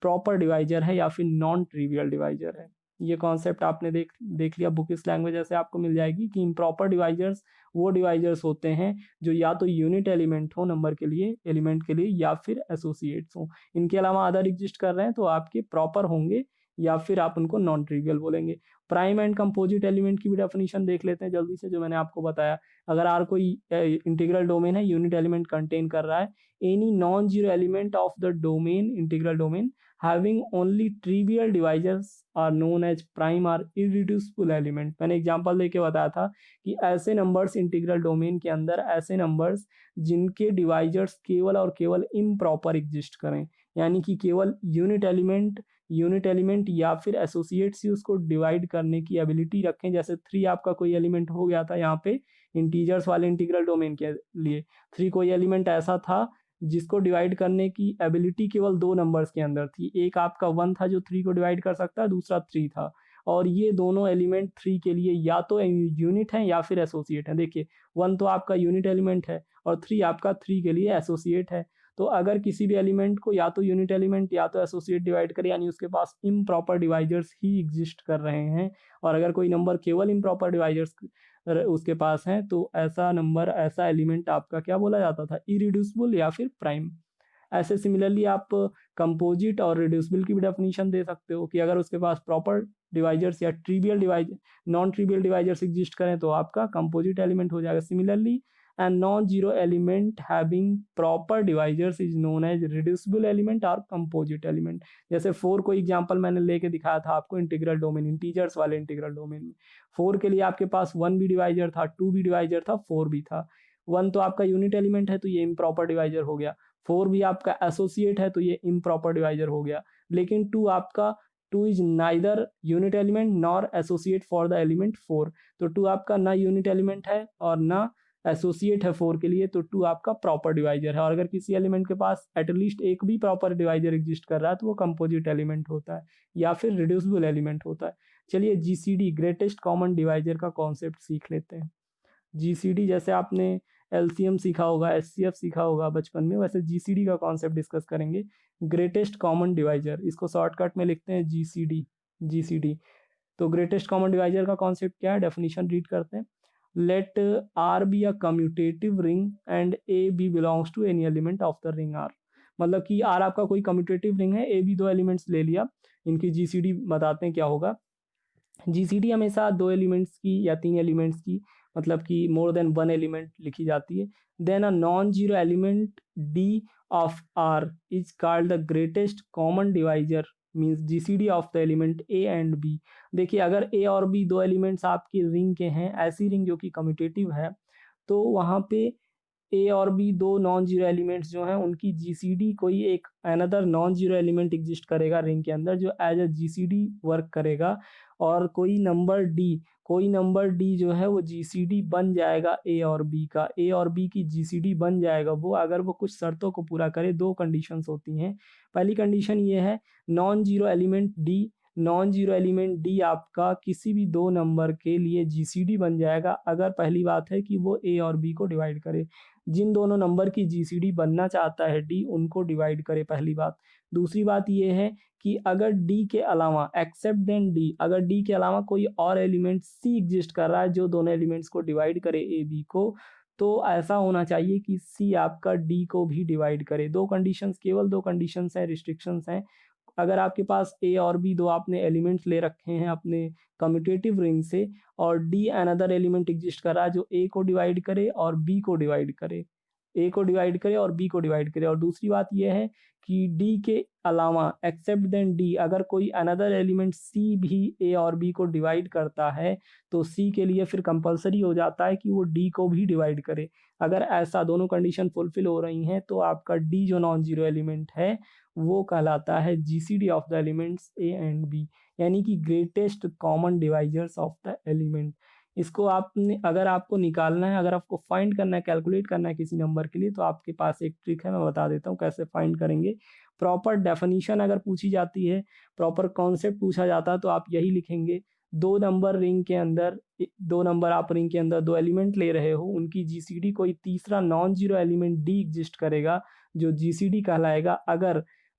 A: प्रॉपर डिवाइजर है या फिर नॉन ट्रिवियल डिवाइजर है। ये कॉन्सेप्ट आपने देख लिया, बुक इस लैंग्वेज ऐसे आपको मिल जाएगी कि इम्प्रॉपर डिवाइजर्स वो डिवाइजर्स होते हैं जो या तो यूनिट एलिमेंट हो नंबर के लिए, एलिमेंट के लिए, या फिर एसोसिएट्स हो। इनके अलावा अदर एग्जिस्ट कर रहे हैं तो आपके प्रॉपर होंगे या फिर आप उनको नॉन ट्रिवियल बोलेंगे। प्राइम एंड कंपोजिट एलिमेंट की भी डेफिनेशन देख लेते हैं जल्दी से, जो मैंने आपको बताया। अगर आर कोई इंटीग्रल डोमेन है, यूनिट एलिमेंट कंटेन कर रहा है, any non zero element of the domain, integral domain having only trivial divisors are known as prime or irreducible element। मैंने एग्जांपल देके बताया था कि ऐसे नंबर्स इंटीग्रल डोमेन के अंदर, ऐसे नंबर्स जिनके डिवाइजर्स केवल और केवल इम्प्रॉपर एग्जिस्ट करें, यानी कि केवल यूनिट एलिमेंट या फिर एसोसिएट्स ही उसको डिवाइड करने की एबिलिटी रखें। जैसे 3 आपका कोई एलिमेंट हो गया था यहाँ पे इंटीजर्स वाले इंटीग्रल डोमेन के लिए, 3 कोई एलिमेंट ऐसा था जिसको डिवाइड करने की एबिलिटी केवल दो नंबर्स के अंदर थी। एक आपका 1 था जो 3 को डिवाइड कर सकता है, दूसरा 3 था। और ये दोनों एलिमेंट 3 के लिए या तो यूनिट है या फिर एसोसिएट है। देखिए 1 तो आपका यूनिट एलिमेंट है और 3 आपका 3 के लिए एसोसिएट है। तो अगर किसी भी एलिमेंट को या तो यूनिट एलिमेंट या तो एसोसिएट डिवाइड करे, यानी उसके पास इम्प्रॉपर डिवाइजर्स ही एग्जिस्ट कर रहे हैं। और अगर कोई नंबर केवल इम्प्रॉपर डिवाइजर्स उसके पास है तो ऐसा नंबर, ऐसा एलिमेंट आपका क्या बोला जाता था? इरिड्यूसिबल या फिर प्राइम। ऐसे सिमिलरली आप कंपोजिट और रिड्यूसिबल की भी डेफिनेशन दे सकते हो कि अगर उसके पास प्रॉपर डिवाइजर्स या नॉन ट्रिवियल डिवाइजर्स एग्जिस्ट करें तो आपका कंपोजिट एलिमेंट हो जाएगा। Similarly and non zero element having proper divisors is known as reducible element और कंपोजिट एलिमेंट। जैसे 4 को एग्जांपल मैंने लेके दिखाया था आपको इंटीग्रल डोमेन, इंटीजर्स वाले इंटीग्रल डोमेन में। 4 के लिए आपके पास 1 भी डिवाइजर था, 2 भी डिवाइजर था, 4 भी था। 1 तो आपका यूनिट एलिमेंट है तो ये इम्प्रॉपर डिवाइजर हो गया, 4 भी आपका एसोसिएट है तो ये इम्प्रॉपर डिवाइजर हो गया। लेकिन 2 is neither unit element nor associate for the element 4। तो 2 आपका ना यूनिट एलिमेंट है और ना एसोसिएट है 4 के लिए, तो 2 आपका प्रॉपर डिवाइजर है। और अगर किसी एलिमेंट के पास एटलीस्ट एक भी प्रॉपर डिवाइजर एग्जिस्ट कर रहा है तो वो कंपोजिट एलिमेंट होता है या फिर रिड्यूसिबल एलिमेंट होता है। चलिए जीसीडी, ग्रेटेस्ट कॉमन डिवाइजर का कॉन्सेप्ट सीख लेते हैं। जीसीडी जैसे आपने एलसीएम सीखा होगा, एचसीएफ सीखा होगा बचपन में, वैसे जीसीडी का कॉन्सेप्ट डिस्कस करेंगे। ग्रेटेस्ट कॉमन डिवाइजर, इसको शॉर्टकट में लिखते हैं जीसीडी। तो ग्रेटेस्ट कॉमन डिवाइजर का कॉन्सेप्ट क्या है, डेफिनेशन रीड करते हैं। Let R be a commutative ring and A B belongs to any element of the ring R. मतलब कि आर आपका कोई कम्यूटेटिव रिंग है, ए बी दो एलिमेंट्स ले लिया, इनकी जीसीडी बताते हैं क्या होगा। जीसीडी हमेशा 2 एलिमेंट्स की या 3 एलिमेंट्स की, मतलब कि मोर देन 1 एलिमेंट लिखी जाती है। Then a non zero element D of R is called the greatest common divisor, means GCD of the element A and B. देखिए अगर ए और बी दो एलिमेंट्स आपकी रिंग के हैं, ऐसी रिंग जो कि कम्यूटेटिव है, तो वहाँ पे ए और बी दो नॉन जीरो एलिमेंट्स जो हैं उनकी जीसीडी कोई एक another non zero element exist करेगा रिंग के अंदर जो एज अ जीसीडी वर्क करेगा, और कोई नंबर डी जो है वो जीसीडी बन जाएगा ए और बी का, ए और बी की जीसीडी बन जाएगा वो अगर वो कुछ शर्तों को पूरा करे। दो कंडीशंस होती हैं। पहली कंडीशन ये है नॉन जीरो एलिमेंट डी आपका किसी भी दो नंबर के लिए जीसीडी बन जाएगा अगर पहली बात है कि वो ए और बी को डिवाइड करे। जिन दोनों नंबर की जीसीडी बनना चाहता है डी उनको डिवाइड करे, पहली बात। दूसरी बात ये है कि अगर डी के अलावा एक्सेप्ट देन डी, अगर डी के अलावा कोई और एलिमेंट सी एग्जिस्ट कर रहा है जो दोनों एलिमेंट्स को डिवाइड करे ए बी को, तो ऐसा होना चाहिए कि सी आपका डी को भी डिवाइड करे। दो कंडीशंस, केवल दो कंडीशंस हैं, रिस्ट्रिक्शंस हैं। अगर आपके पास ए और बी दो आपने एलिमेंट्स ले रखे हैं अपने कम्यूटेटिव रिंग से, और डी अनदर एलिमेंट एग्जिस्ट कर रहा है जो ए को डिवाइड करे और बी को डिवाइड करे, ए को डिवाइड करे और बी को डिवाइड करे। और दूसरी बात यह है कि डी के अलावा एक्सेप्ट देन डी अगर कोई अनदर एलिमेंट सी भी ए और बी को डिवाइड करता है तो सी के लिए फिर कंपलसरी हो जाता है कि वो डी को भी डिवाइड करे। अगर ऐसा दोनों कंडीशन फुलफिल हो रही हैं तो आपका डी जो नॉन जीरो एलिमेंट है वो कहलाता है GCD of the elements A and B, यानी कि greatest common divisors of the element. इसको आपने अगर आपको निकालना है, अगर आपको फाइंड करना है, कैलकुलेट करना है किसी नंबर के लिए, तो आपके पास एक ट्रिक है, मैं बता देता हूँ कैसे फाइंड करेंगे। प्रॉपर डेफिनीशन अगर पूछी जाती है, प्रॉपर कॉन्सेप्ट पूछा जाता है तो आप यही लिखेंगे। दो नंबर रिंग के अंदर, दो नंबर आप रिंग के अंदर दो एलिमेंट ले रहे हो, उनकी जीसीडी कोई तीसरा non zero element D exist करेगा जो जीसीडी कहलाएगा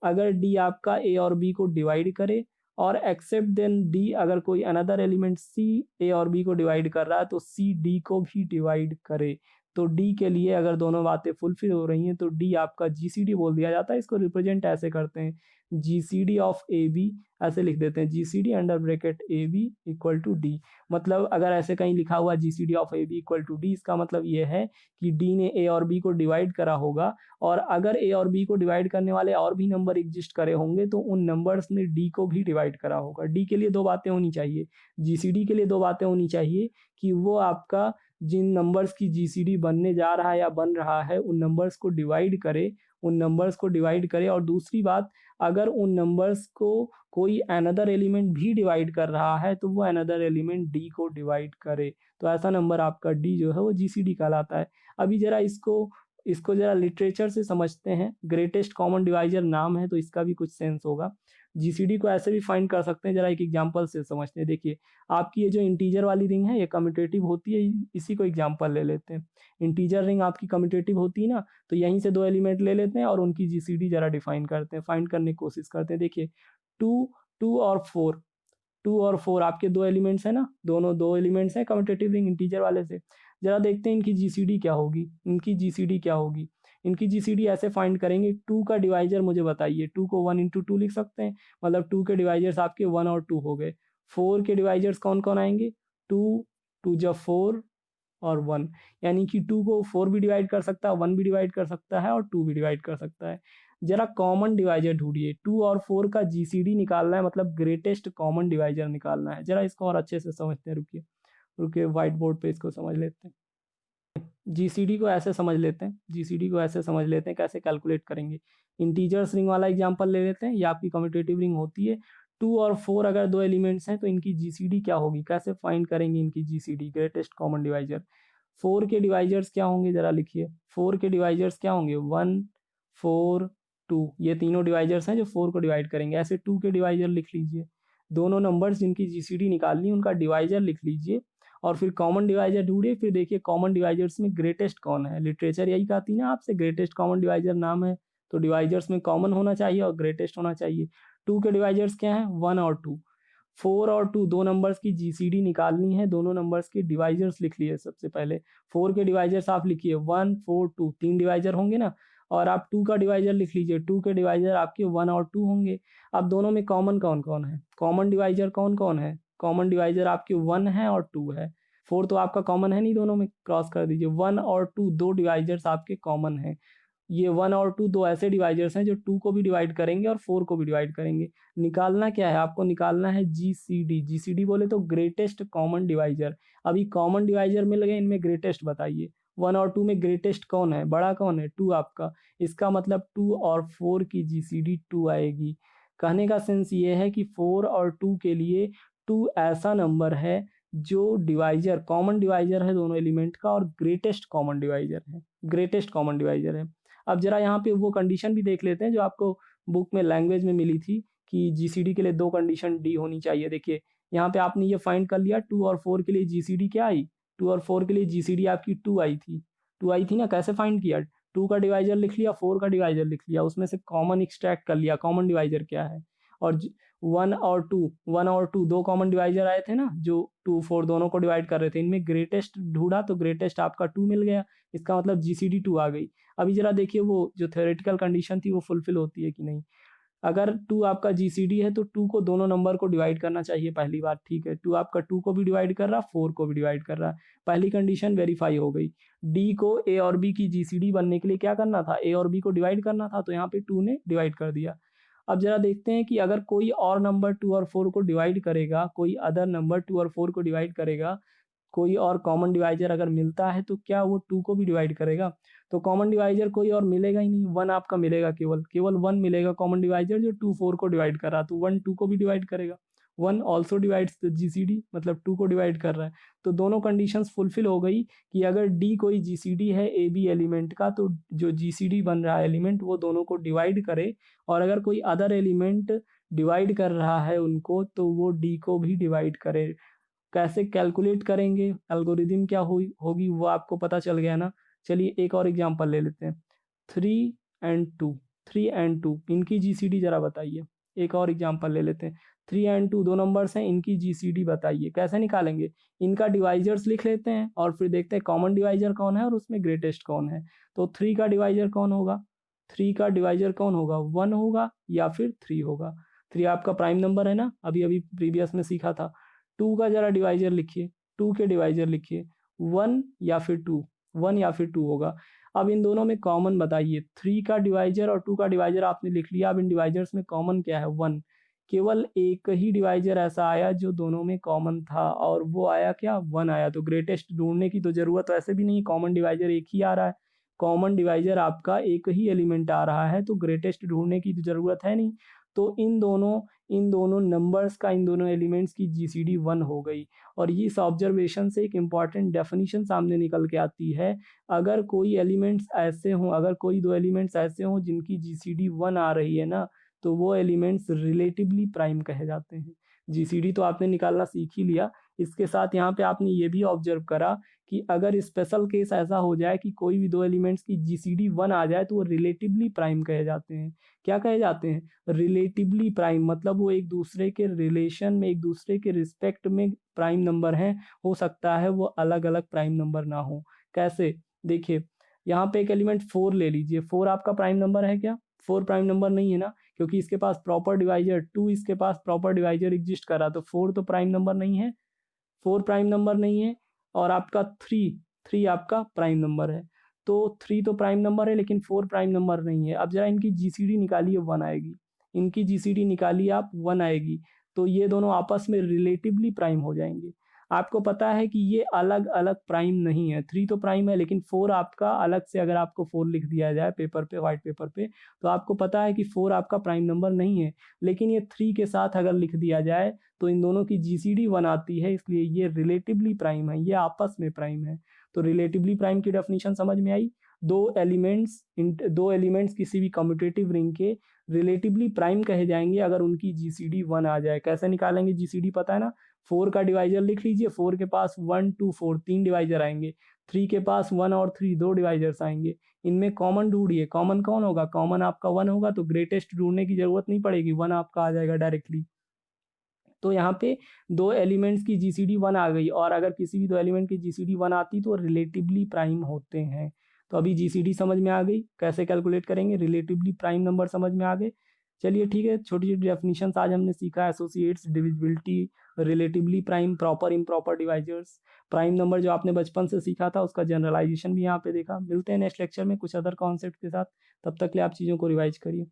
A: अगर डी आपका ए और बी को डिवाइड करे, और एक्सेप्ट देन डी अगर कोई अनदर एलिमेंट सी ए और बी को डिवाइड कर रहा है तो सी डी को भी डिवाइड करे। तो डी के लिए अगर दोनों बातें फुलफिल हो रही हैं तो डी आपका जीसीडी बोल दिया जाता है। इसको रिप्रेजेंट ऐसे करते हैं, जीसीडी ऑफ ए बी ऐसे लिख देते हैं, GCD under bracket A B equal to D. मतलब अगर ऐसे कहीं लिखा हुआ GCD of A B equal to D, इसका मतलब ये है कि डी ने ए और बी को डिवाइड करा होगा, और अगर ए और बी को डिवाइड करने वाले और भी नंबर एग्जिस्ट करे होंगे तो उन नंबर्स ने डी को भी डिवाइड करा होगा। डी के लिए दो बातें होनी चाहिए, जीसीडी के लिए दो बातें होनी चाहिए कि वो आपका जिन नंबर्स की जीसीडी बनने जा रहा है या बन रहा है उन नंबर्स को डिवाइड करे, और दूसरी बात अगर उन नंबर्स को कोई अनदर एलिमेंट भी डिवाइड कर रहा है तो वो अनदर एलिमेंट डी को डिवाइड करे। तो ऐसा नंबर आपका डी जो है वो जीसीडी कहलाता है। अभी जरा इसको जरा लिटरेचर से समझते हैं। ग्रेटेस्ट कॉमन डिवाइजर नाम है तो इसका भी कुछ सेंस होगा। जीसीडी को ऐसे भी फाइंड कर सकते हैं, जरा एक एग्जांपल से समझते हैं। देखिए आपकी ये जो इंटीजर वाली रिंग है ये कम्यूटेटिव होती है, इसी को एग्जांपल ले लेते हैं। इंटीजर रिंग आपकी कम्यूटेटिव होती है ना, तो यहीं से दो एलिमेंट ले लेते हैं और उनकी जीसीडी जरा डिफाइन करते हैं, फाइंड करने की कोशिश करते हैं। देखिए टू और फोर आपके दो एलिमेंट्स हैं ना, दोनों दो एलिमेंट्स हैं कम्यूटेटिव रिंग इंटीजर वाले से। जरा देखते हैं इनकी जीसीडी क्या होगी। इनकी जीसीडी ऐसे फाइंड करेंगे, टू का डिवाइजर मुझे बताइए। टू को 1 इंटू 2 लिख सकते हैं, मतलब टू के डिवाइजर्स आपके 1 और 2 हो गए। फोर के डिवाइजर्स कौन कौन आएंगे, 2 जब 4 और 1, यानी कि 2 को 4 भी डिवाइड कर सकता है, 1 भी डिवाइड कर सकता है और 2 भी डिवाइड कर सकता है। जरा कॉमन डिवाइजर ढूंढिए, 2 और 4 का जीसीडी निकालना है, मतलब ग्रेटेस्ट कॉमन डिवाइजर निकालना है। जरा इसको और अच्छे से समझते हैं, रुकिए व्हाइट बोर्ड पे इसको समझ लेते हैं। जीसीडी को ऐसे समझ लेते हैं, कैसे कैलकुलेट करेंगे। इंटीजर्स रिंग वाला एग्जांपल ले लेते हैं, ये आपकी कम्यूटेटिव रिंग होती है। 2 और 4 अगर दो एलिमेंट्स हैं तो इनकी जीसीडी क्या होगी, कैसे फाइंड करेंगे इनकी जीसीडी, ग्रेटेस्ट कॉमन डिवाइजर। 4 के डिवाइजर्स क्या होंगे, जरा लिखिए। 4 के डिवाइजर्स क्या होंगे, 1 4 2, ये तीनों डिवाइजर्स हैं जो 4 को डिवाइड करेंगे। ऐसे 2 के डिवाइजर लिख लीजिए, दोनों नंबर्स जिनकी जीसीडी निकालनी उनका डिवाइजर लिख लीजिए, और फिर कॉमन डिवाइजर ढूंढिए। फिर देखिए कॉमन डिवाइजर्स में ग्रेटेस्ट कौन है, लिटरेचर यही कहती है ना आपसे, ग्रेटेस्ट कॉमन डिवाइजर नाम है, तो डिवाइजर्स में कॉमन होना चाहिए और ग्रेटेस्ट होना चाहिए। 2 के डिवाइजर्स क्या हैं, 1 और 2। 4 और 2 दो नंबर्स की जीसीडी निकालनी है, दोनों नंबर्स के डिवाइजर्स लिख लिए सबसे पहले। 4 के डिवाइजर्स आप लिखिए 1 4 2, 3 डिवाइजर होंगे ना, और आप 2 का डिवाइजर लिख लीजिए। 2 के डिवाइजर आपके 1 और 2 होंगे। अब दोनों में कॉमन कौन कौन है, कॉमन डिवाइजर कौन कौन है, कॉमन डिवाइजर आपके 1 है और 2 है। 4 तो आपका कॉमन है नहीं, दोनों में क्रॉस कर दीजिए। 1 और 2 दो डिवाइजर्स आपके कॉमन हैं। ये 1 और 2 दो ऐसे डिवाइजर्स हैं जो 2 को भी डिवाइड करेंगे और 4 को भी डिवाइड करेंगे। निकालना क्या है आपको, निकालना है जीसीडी बोले तो ग्रेटेस्ट कॉमन डिवाइजर। अभी कॉमन डिवाइजर मिल गए, इनमें ग्रेटेस्ट बताइए। 1 और 2 में ग्रेटेस्ट कौन है, बड़ा कौन है, 2 आपका। इसका मतलब 2 और 4 की जीसीडी 2 आएगी। कहने का सेंस ये है कि 4 और 2 के लिए 2 ऐसा नंबर है जो डिवाइजर, कॉमन डिवाइजर है दोनों एलिमेंट का और ग्रेटेस्ट कॉमन डिवाइजर है, ग्रेटेस्ट कॉमन डिवाइजर है। अब जरा यहाँ पे वो कंडीशन भी देख लेते हैं जो आपको बुक में लैंग्वेज में मिली थी कि जीसीडी के लिए 2 कंडीशन डी होनी चाहिए। देखिए यहाँ पे आपने ये फाइंड कर लिया, 2 और 4 के लिए जीसीडी क्या आई, 2 और 4 के लिए जीसीडी आपकी 2 आई थी, 2 आई थी ना। कैसे फाइंड किया, 2 का डिवाइजर लिख लिया, 4 का डिवाइजर लिख लिया, उसमें से कॉमन एक्सट्रैक्ट कर लिया, कॉमन डिवाइजर क्या है। और 1 और 2 दो कॉमन डिवाइजर आए थे ना, जो 2 4 दोनों को डिवाइड कर रहे थे, इनमें ग्रेटेस्ट ढूंढा तो ग्रेटेस्ट आपका 2 मिल गया, इसका मतलब जीसीडी 2 आ गई। अभी जरा देखिए वो जो थ्योरेटिकल कंडीशन थी वो फुलफिल होती है कि नहीं। अगर 2 आपका जीसीडी है तो 2 को दोनों नंबर को डिवाइड करना चाहिए पहली बात, ठीक है। 2 आपका 2 को भी डिवाइड कर रहा, 4 को भी डिवाइड कर रहा, पहली कंडीशन वेरीफाई हो गई। डी को ए और बी की जीसीडी बनने के लिए क्या करना था, ए और बी को डिवाइड करना था, तो यहाँ पे 2 ने डिवाइड कर दिया। अब जरा देखते हैं कि अगर कोई और नंबर 2 और 4 को डिवाइड करेगा, कोई अदर नंबर 2 और 4 को डिवाइड करेगा, कोई और कॉमन डिवाइजर अगर मिलता है तो क्या वो 2 को भी डिवाइड करेगा। तो कॉमन डिवाइजर कोई और मिलेगा ही नहीं, 1 आपका मिलेगा, केवल 1 मिलेगा कॉमन डिवाइजर जो 2 4 को डिवाइड कर रहा, तो 1 2 को भी डिवाइड करेगा। 1 ऑल्सो डिवाइड्स द जीसीडी, मतलब 2 को डिवाइड कर रहा है। तो दोनों कंडीशंस फुलफिल हो गई कि अगर डी कोई जीसीडी है ए बी एलिमेंट का, तो जो जीसीडी बन रहा है एलिमेंट वो दोनों को डिवाइड करे, और अगर कोई अदर एलिमेंट डिवाइड कर रहा है उनको तो वो डी को भी डिवाइड करे। कैसे कैलकुलेट करेंगे, एल्गोरिदम क्या होगी वो आपको पता चल गया ना। चलिए एक और एग्जांपल ले लेते हैं, 3 and 2 इनकी जीसीडी जरा बताइए। एक और एग्जांपल ले लेते हैं, 3 and 2 दो नंबर्स हैं, इनकी जीसीडी बताइए। कैसे निकालेंगे, इनका डिवाइजर्स लिख लेते हैं और फिर देखते हैं कॉमन डिवाइजर कौन है और उसमें ग्रेटेस्ट कौन है। तो 3 का डिवाइजर कौन होगा, 3 का डिवाइजर कौन होगा, 1 होगा या फिर 3 होगा। 3 आपका प्राइम नंबर है ना, अभी अभी प्रीवियस में सीखा था। 2 का जरा डिवाइजर लिखिए, 2 के डिवाइजर लिखिए, 1 या फिर 2, 1 या फिर 2 होगा। अब इन दोनों में कॉमन बताइए, 3 का डिवाइजर और 2 का डिवाइजर आपने लिख लिया, अब इन डिवाइजर्स में कॉमन क्या है, 1। केवल एक ही डिवाइजर ऐसा आया जो दोनों में कॉमन था और वो आया क्या, 1 आया। तो ग्रेटेस्ट ढूंढने की तो जरूरत वैसे भी नहीं, कॉमन डिवाइजर एक ही आ रहा है, कॉमन डिवाइजर आपका एक ही एलिमेंट आ रहा है, तो ग्रेटेस्ट ढूंढने की तो जरूरत है नहीं। तो इन दोनों नंबर्स का, इन दोनों एलिमेंट्स की जीसीडी 1 हो गई। और ये इस ऑब्जर्वेशन से एक इम्पॉर्टेंट डेफिनेशन सामने निकल के आती है, अगर कोई एलिमेंट्स ऐसे हों, अगर कोई दो एलिमेंट्स ऐसे हों जिनकी जीसीडी 1 आ रही है ना, तो वो एलिमेंट्स रिलेटिवली प्राइम कहे जाते हैं। जीसीडी तो आपने निकालना सीख ही लिया, इसके साथ यहाँ पे आपने ये भी ऑब्जर्व करा कि अगर स्पेशल केस ऐसा हो जाए कि कोई भी दो एलिमेंट्स की जीसीडी 1 आ जाए तो वो रिलेटिवली प्राइम कहे जाते हैं। क्या कहे जाते हैं, रिलेटिवली प्राइम, मतलब वो एक दूसरे के रिलेशन में, एक दूसरे के रिस्पेक्ट में प्राइम नंबर हैं। हो सकता है वो अलग अलग प्राइम नंबर ना हो। कैसे, देखिए यहाँ पे एक एलिमेंट 4 ले लीजिए, 4 आपका प्राइम नंबर है क्या, 4 प्राइम नंबर नहीं है ना, क्योंकि इसके पास प्रॉपर डिवाइजर 2, इसके पास प्रॉपर डिवाइजर एग्जिस्ट कर रहा, तो 4 तो प्राइम नंबर नहीं है, 4 प्राइम नंबर नहीं है। और आपका 3 आपका प्राइम नंबर है, तो 3 तो प्राइम नंबर है लेकिन 4 प्राइम नंबर नहीं है। अब जरा इनकी जीसीडी निकालिए, 1 आएगी, इनकी जीसीडी निकालिए आप, 1 आएगी, तो ये दोनों आपस में रिलेटिवली प्राइम हो जाएंगे। आपको पता है कि ये अलग अलग प्राइम नहीं है, 3 तो प्राइम है लेकिन 4 आपका अलग से, अगर आपको 4 लिख दिया जाए पेपर पे, व्हाइट पेपर पे, तो आपको पता है कि 4 आपका प्राइम नंबर नहीं है। लेकिन ये 3 के साथ अगर लिख दिया जाए तो इन दोनों की जीसीडी 1 आती है, इसलिए ये रिलेटिवली प्राइम है, ये आपस में प्राइम है। तो रिलेटिवली प्राइम की डेफिनेशन समझ में आई। दो एलिमेंट्स किसी भी कम्यूटेटिव रिंग के रिलेटिवली प्राइम कहे जाएंगे अगर उनकी जीसीडी 1 आ जाए। कैसे निकालेंगे जीसीडी, पता है ना, 4 का डिवाइजर लिख लीजिए, 4 के पास 1 2 4 3 डिवाइजर आएंगे, 3 के पास 1 और 3 दो डिवाइजर्स आएंगे। इनमें कॉमन ढूंढिए, कॉमन कौन होगा, कॉमन आपका 1 होगा, तो ग्रेटेस्ट ढूंढने की जरूरत नहीं पड़ेगी, 1 आपका आ जाएगा डायरेक्टली। तो यहाँ पे दो एलिमेंट्स की जीसीडी 1 आ गई, और अगर किसी भी दो एलिमेंट की जीसीडी 1 आती तो रिलेटिवली प्राइम होते हैं। तो अभी जीसीडी समझ में आ गई, कैसे कैलकुलेट करेंगे, रिलेटिवली प्राइम नंबर समझ में आ गए। चलिए ठीक है, छोटी छोटी डेफिनेशंस आज हमने सीखा, associates, divisibility, relatively prime, proper improper divisors, prime number जो आपने बचपन से सीखा था उसका जनरलाइजेशन भी यहाँ पे देखा। मिलते हैं नेक्स्ट लेक्चर में कुछ अदर कॉन्सेप्ट के साथ, तब तक के लिए आप चीज़ों को रिवाइज करिए।